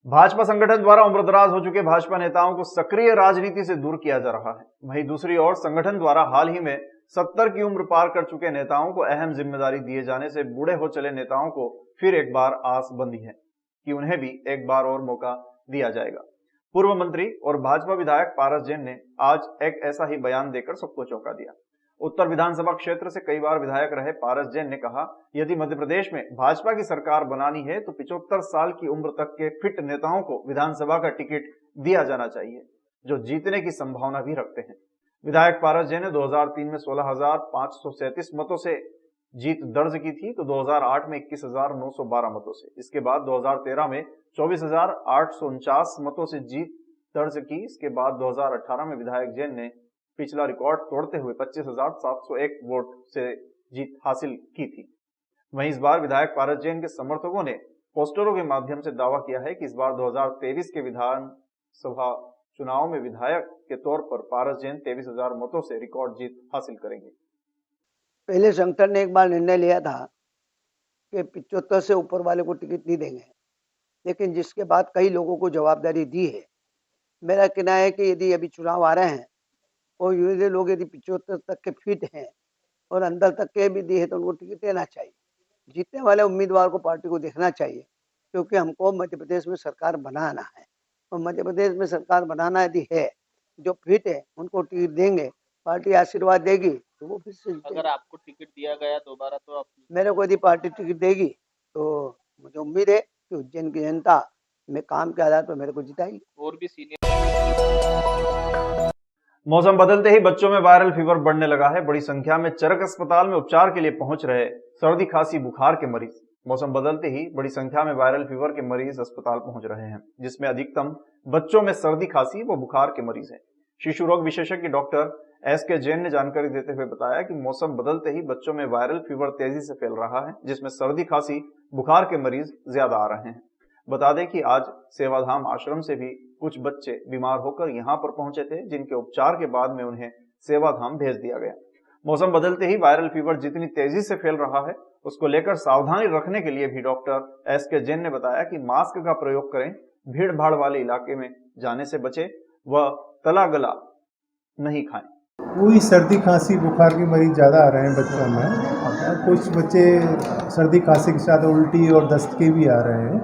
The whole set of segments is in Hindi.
भाजपा संगठन द्वारा उम्रदराज हो चुके भाजपा नेताओं को सक्रिय राजनीति से दूर किया जा रहा है। वहीं दूसरी ओर संगठन द्वारा हाल ही में 70 की उम्र पार कर चुके नेताओं को अहम जिम्मेदारी दिए जाने से बूढ़े हो चले नेताओं को फिर एक बार आस बंधी है कि उन्हें भी एक बार और मौका दिया जाएगा। पूर्व मंत्री और भाजपा विधायक पारस जैन ने आज एक ऐसा ही बयान देकर सबको चौंका दिया। उत्तर विधानसभा क्षेत्र से कई बार विधायक रहे पारस जैन ने कहा, यदि मध्य प्रदेश में भाजपा की सरकार बनानी है तो 75 साल की उम्र तक के फिट नेताओं को विधानसभा का टिकट दिया जाना चाहिए, जो जीतने की संभावना भी रखते हैं। विधायक पारस जैन ने 2003 में 16,537 मतों से जीत दर्ज की थी, तो 2008 में 21,912 मतों से। इसके बाद 2013 में 24,849 मतों से जीत दर्ज की। इसके बाद 2018 में विधायक जैन ने पिछला रिकॉर्ड तोड़ते हुए 25,701 वोट से जीत हासिल की थी। वहीं इस बार विधायक पारस जैन के समर्थकों ने पोस्टरों के माध्यम से दावा किया है कि इस बार 2023 के विधानसभा चुनाव में विधायक के तौर पर पारस जैन 23,000 मतों से रिकॉर्ड जीत हासिल करेंगे। पहले संगठन ने एक बार निर्णय लिया था कि 75 से ऊपर वाले को टिकट नहीं देंगे, लेकिन जिसके बाद कई लोगों को जवाबदारी दी है। मेरा कहना है कि यदि अभी चुनाव आ रहे हैं और ये लोग यदि 75 तक के फिट हैं और अंदर तक के भी दिए तो उनको टिकट देना चाहिए। जीतने वाले उम्मीदवार को पार्टी को देखना चाहिए, क्योंकि हमको मध्य प्रदेश में सरकार बनाना है और मध्य प्रदेश में सरकार बनाना यदि है, जो फिट है उनको टिकट देंगे, पार्टी आशीर्वाद देगी तो वो फिर से अगर आपको टिकट दिया गया दोबारा तो आप मेरे को यदि पार्टी टिकट देगी तो मुझे उम्मीद है कि उज्जैन की जनता में काम के आधार पर मेरे को जिताएगी। और भी सीनियर। मौसम बदलते ही बच्चों में वायरल फीवर बढ़ने लगा है। बड़ी संख्या में चरक अस्पताल में उपचार के लिए पहुंच रहे सर्दी खांसी बुखार के मरीज। मौसम बदलते ही बड़ी संख्या में वायरल फीवर के मरीज अस्पताल पहुंच रहे हैं, जिसमें अधिकतम बच्चों में सर्दी खांसी व बुखार के मरीज हैं। शिशु रोग विशेषज्ञ डॉक्टर एस.के. जैन ने जानकारी देते हुए बताया कि मौसम बदलते ही बच्चों में वायरल फीवर तेजी से फैल रहा है, जिसमें सर्दी खांसी बुखार के मरीज ज्यादा आ रहे हैं। बता दें कि आज सेवाधाम आश्रम से भी कुछ बच्चे बीमार होकर यहां पर पहुंचे थे, जिनके उपचार के बाद में उन्हें सेवाधाम भेज दिया गया। मौसम बदलते ही वायरल फीवर जितनी तेजी से फैल रहा है, उसको लेकर सावधानी रखने के लिए भी डॉक्टर एस.के. जैन ने बताया कि मास्क का प्रयोग करें, भीड़ भाड़ वाले इलाके में जाने से बचें व तला गला नहीं खाएं। वही सर्दी खांसी बुखार के मरीज ज़्यादा आ रहे हैं बच्चों में। कुछ बच्चे सर्दी खांसी के साथ उल्टी और दस्त के भी आ रहे हैं।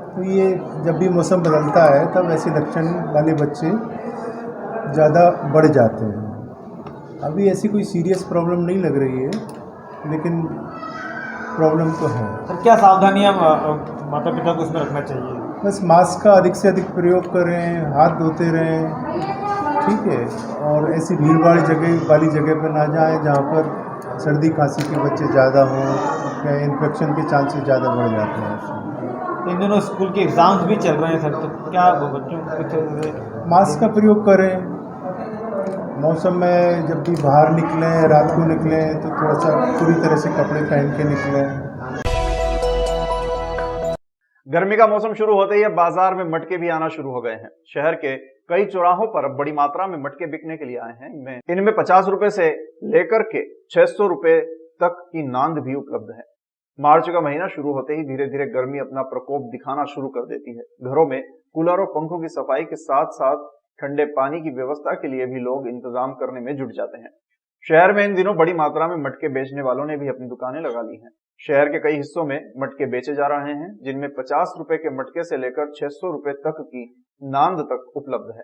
तो ये जब भी मौसम बदलता है तब ऐसे लक्षण वाले बच्चे ज़्यादा बढ़ जाते हैं। अभी ऐसी कोई सीरियस प्रॉब्लम नहीं लग रही है, लेकिन प्रॉब्लम तो है। सर, क्या सावधानियां माता पिता को इसमें रखना चाहिए? बस मास्क का अधिक से अधिक प्रयोग करें, हाथ धोते रहें, ठीक है, और ऐसी भीड़ भाड़ वाली जगह पर ना जाएं जहाँ पर सर्दी खांसी के बच्चे ज़्यादा हों या इन्फेक्शन के चांसेस ज़्यादा बढ़ जाते हैं। इन दिनों स्कूल के एग्जाम्स भी चल रहे हैं सर, तो क्या बच्चों को कुछ मास्क का प्रयोग करें। मौसम में जब भी बाहर निकलें, रात को निकलें तो थोड़ा सा पूरी तरह से कपड़े पहन के निकलें। गर्मी का मौसम शुरू होते ही अब बाजार में मटके भी आना शुरू हो गए हैं। शहर के कई चौराहों पर अब बड़ी मात्रा में मटके बिकने के लिए आए हैं। इनमें 50 रुपए से लेकर के 600 रुपए तक की नांद भी उपलब्ध है। मार्च का महीना शुरू होते ही धीरे धीरे गर्मी अपना प्रकोप दिखाना शुरू कर देती है। घरों में कूलर और पंखों की सफाई के साथ साथ ठंडे पानी की व्यवस्था के लिए भी लोग इंतजाम करने में जुट जाते हैं। शहर में इन दिनों बड़ी मात्रा में मटके बेचने वालों ने भी अपनी दुकानें लगा ली हैं। शहर के कई हिस्सों में मटके बेचे जा रहे हैं, जिनमें 50 रुपए के मटके से लेकर 600 रुपए तक की नांद तक उपलब्ध है।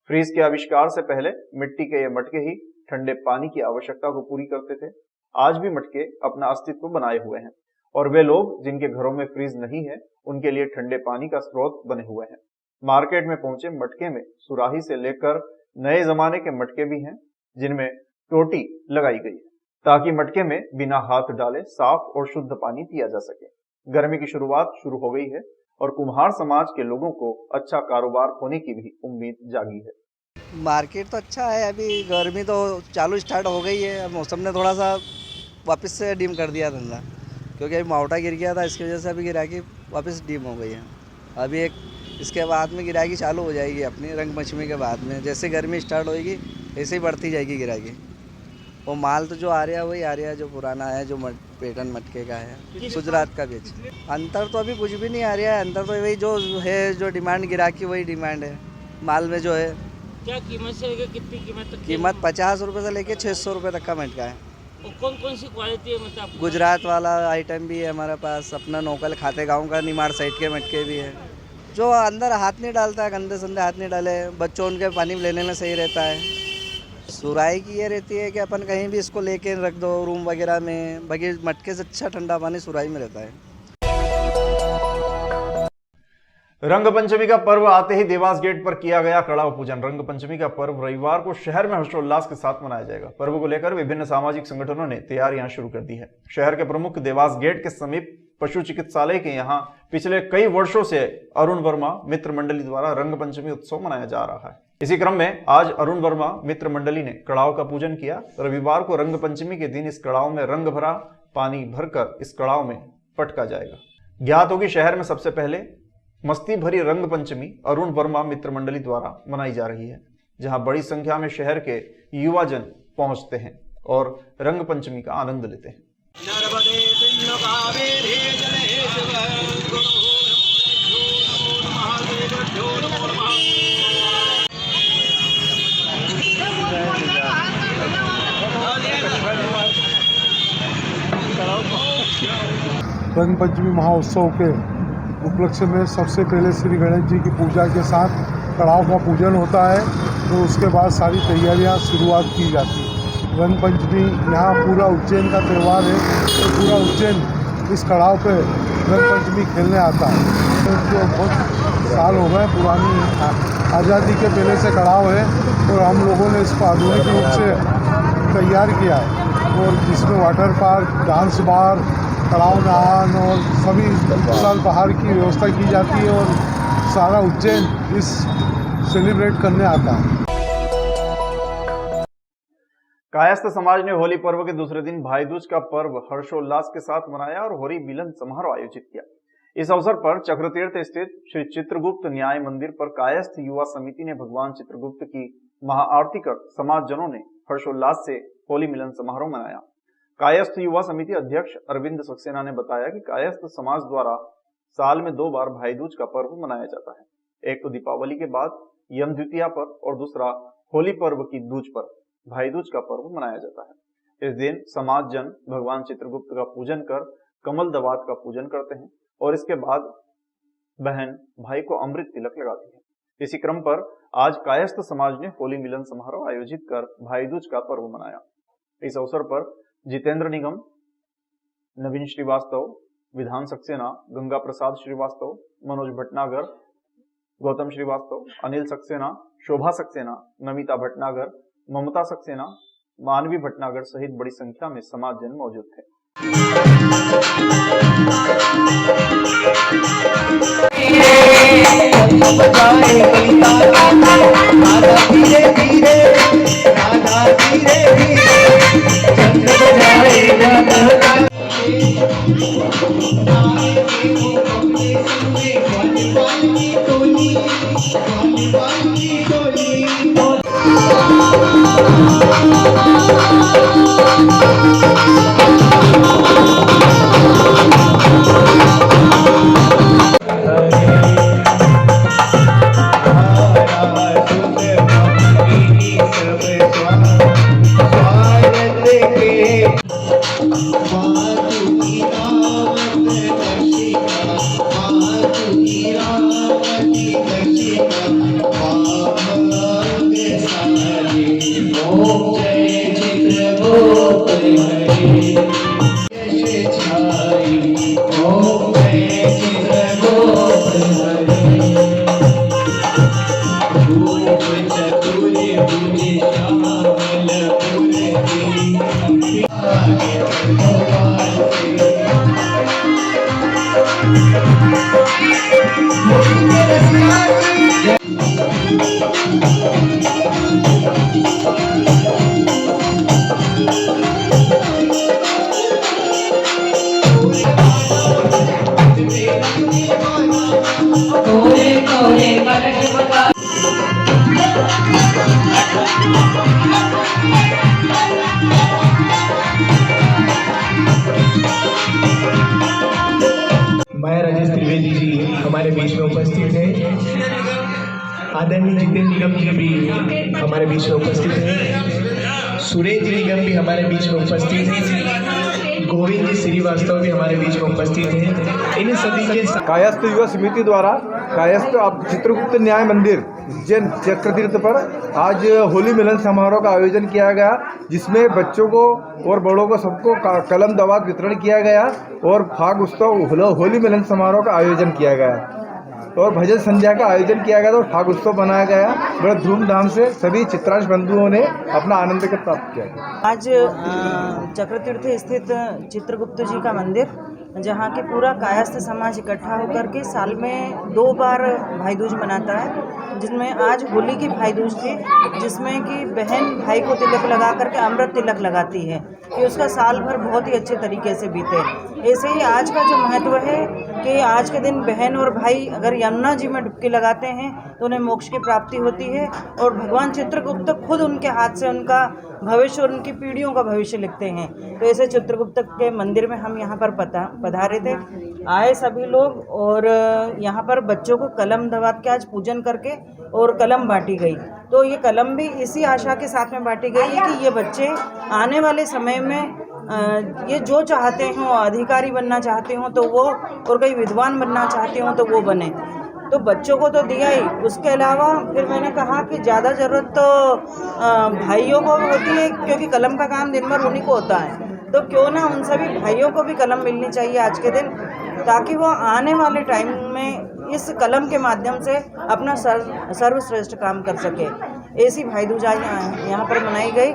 फ्रीज के आविष्कार से पहले मिट्टी के ये मटके ही ठंडे पानी की आवश्यकता को पूरी करते थे। आज भी मटके अपना अस्तित्व बनाए हुए हैं और वे लोग जिनके घरों में फ्रीज नहीं है, उनके लिए ठंडे पानी का स्रोत बने हुए हैं। मार्केट में पहुंचे मटके में सुराही से लेकर नए जमाने के मटके भी हैं, जिनमें टोटी लगाई गई है ताकि मटके में बिना हाथ डाले साफ और शुद्ध पानी पिया जा सके। गर्मी की शुरुआत शुरू हो गई है और कुम्हार समाज के लोगों को अच्छा कारोबार होने की भी उम्मीद जागी है। मार्केट तो अच्छा है, अभी गर्मी तो चालू स्टार्ट हो गई है। मौसम ने थोड़ा सा वापस से डिम कर दिया धंधा, क्योंकि अभी मावटा गिर गया था, इसकी वजह से अभी गिराकी वापस डिम हो गई है। अभी एक इसके बाद में गिराकी चालू हो जाएगी अपनी रंग पंचमी के बाद में। जैसे गर्मी स्टार्ट होएगी ऐसे ही बढ़ती जाएगी गिराकी। वो माल तो जो आ रहा है वही आ रहा है, जो पुराना है, जो पैटर्न मटके का है, गुजरात का बेच। अंतर तो अभी कुछ भी नहीं आ रहा है, अंतर तो वही जो है, जो डिमांड गिरा की वही डिमांड है माल में जो है। क्या कीमत से लेके कितनी कीमत तक? कीमत 50 रुपये से लेके 600 रुपये तक का मटका है। और कौन कौन सी क्वालिटी है मतलब आपको? गुजरात वाला आइटम भी है हमारे पास, अपना नोकल खाते गाँव का निमाड़ साइड के मटके भी है। जो अंदर हाथ नहीं डालता है, गंदे संदे हाथ नहीं डाले, बच्चों उनके पानी लेने में सही रहता है। सुराई की ये रहती है कि अपन कहीं भी इसको लेके रख दो रूम वगैरह में, बाकी मटके से अच्छा ठंडा पानी सुराई में रहता है। रंग पंचमी का पर्व आते ही देवास गेट पर किया गया कड़ाव पूजन। रंग पंचमी का पर्व रविवार को शहर में हर्षोल्लास के साथ मनाया जाएगा। पर्व को लेकर विभिन्न सामाजिक संगठनों ने तैयारियां शुरू कर दी है। शहर के प्रमुख देवास गेट के समीप पशु चिकित्सालय के यहाँ पिछले कई वर्षों से अरुण वर्मा मित्र मंडली द्वारा रंग पंचमी उत्सव मनाया जा रहा है। इसी क्रम में आज अरुण वर्मा मित्र मंडली ने कड़ाव का पूजन किया। रविवार को रंग पंचमी के दिन इस कड़ाव में रंग भरा पानी भरकर इस कड़ाव में पटका जाएगा। ज्ञात होगी शहर में सबसे पहले मस्ती भरी रंग पंचमी अरुण वर्मा मित्र मंडली द्वारा मनाई जा रही है, जहां बड़ी संख्या में शहर के युवाजन पहुंचते हैं और रंग पंचमी का आनंद लेते हैं। रंग पंचमी महोत्सव के उपलक्ष्य में सबसे पहले श्री गणेश जी की पूजा के साथ कड़ाव का पूजन होता है, तो उसके बाद सारी तैयारियां शुरुआत की जाती है। रंग पंचमी यहाँ पूरा उज्जैन का त्यौहार है, तो पूरा उज्जैन इस कड़ाव पे रंग पंचमी खेलने आता है। तो जो बहुत साल हो गए, पुरानी आज़ादी के पहले से कड़ाव है और हम लोगों ने इसको आधुनिक रूप से तैयार किया है, और जिसमें वाटर पार्क, डांस बार, कड़ाव नहान और सभी साल बाहर की व्यवस्था की जाती है और सारा उज्जैन इस सेलिब्रेट करने आता है। कायस्थ समाज ने होली पर्व के दूसरे दिन भाई दूज का पर्व हर्षोल्लास के साथ मनाया और होली मिलन समारोह आयोजित किया। इस अवसर पर चक्रतीर्थ स्थित श्री चित्रगुप्त न्याय मंदिर पर कायस्थ युवा समिति ने भगवान चित्रगुप्त की महाआरती कर समाजजनों ने हर्षोल्लास से होली मिलन समारोह मनाया। कायस्थ युवा समिति अध्यक्ष अरविंद सक्सेना ने बताया कि कायस्थ समाज द्वारा साल में 2 बार भाई दूज का पर्व मनाया जाता है। एक तो दीपावली के बाद यम द्वितीया पर और दूसरा होली पर्व की दूज पर भाई दूज का पर्व मनाया जाता है। इस दिन समाज जन भगवान चित्रगुप्त का पूजन कर कमल दवात का पूजन करते हैं और इसके बाद बहन भाई को अमृत तिलक लगाती है। इसी क्रम पर आज कायस्थ समाज ने होली मिलन समारोह आयोजित कर भाई दूज का पर्व मनाया। इस अवसर पर जितेंद्र निगम, नवीन श्रीवास्तव, विधान सक्सेना, गंगा प्रसाद श्रीवास्तव, मनोज भटनागर, गौतम श्रीवास्तव, अनिल सक्सेना, शोभा सक्सेना, नमिता भटनागर, ममता सक्सेना, मानवी भटनागर सहित बड़ी संख्या में समाजजन मौजूद थे। मंत्री जी हमारे बीच में उपस्थित हैं, आदरणीय जितेंद्र निगम जी भी हमारे बीच में उपस्थित हैं, सुरेंद्र निगम भी हमारे बीच में उपस्थित हैं, गोविंद जी श्रीवास्तव भी हमारे बीच में उपस्थित हैं। इन सभी के कायस्थ युवा समिति द्वारा कायस्थ चित्रगुप्त न्याय मंदिर जैन चक्रतीर्थ पर आज होली मिलन समारोह का आयोजन किया गया, जिसमें बच्चों को और बड़ों को सबको कलम दवात वितरण किया गया और फाग उत्सव होली मिलन समारोह का आयोजन किया गया और भजन संध्या का आयोजन किया गया और फाग उत्सव बनाया गया। बड़े धूमधाम से सभी चित्रांश बंधुओं ने अपना आनंद का प्राप्त किया। आज चक्रतीर्थ स्थित चित्रगुप्त जी का मंदिर, जहाँ के पूरा कायस्थ समाज इकट्ठा होकर के साल में 2 बार भाई दूज मनाता है, जिसमें आज होली की भाई दूज थी, जिसमें कि बहन भाई को तिलक लगा करके अमृत तिलक लगाती है कि उसका साल भर बहुत ही अच्छे तरीके से बीते। ऐसे ही आज का जो महत्व है कि आज के दिन बहन और भाई अगर यमुना जी में डुबकी लगाते हैं तो उन्हें मोक्ष की प्राप्ति होती है और भगवान चित्रगुप्त खुद उनके हाथ से उनका भविष्य और उनकी पीढ़ियों का भविष्य लिखते हैं। तो ऐसे चित्रगुप्त के मंदिर में हम यहाँ पर पधारे थे, आए सभी लोग और यहाँ पर बच्चों को कलम दवात के आज पूजन करके और कलम बांटी गई। तो ये कलम भी इसी आशा के साथ में बांटी गई है कि ये बच्चे आने वाले समय में ये जो चाहते हों, अधिकारी बनना चाहते हों तो वो, और कई विद्वान बनना चाहते हों तो वो बने। तो बच्चों को तो दिया ही, उसके अलावा फिर मैंने कहा कि ज़्यादा ज़रूरत तो भाइयों को होती है, क्योंकि कलम का काम दिन भर उन्हीं को होता है। तो क्यों ना उन सभी भाइयों को भी कलम मिलनी चाहिए आज के दिन, ताकि वो आने वाले टाइम में इस कलम के माध्यम से अपना सर्वश्रेष्ठ काम कर सके। ऐसी भाई दूज आज यहाँ पर मनाई गई।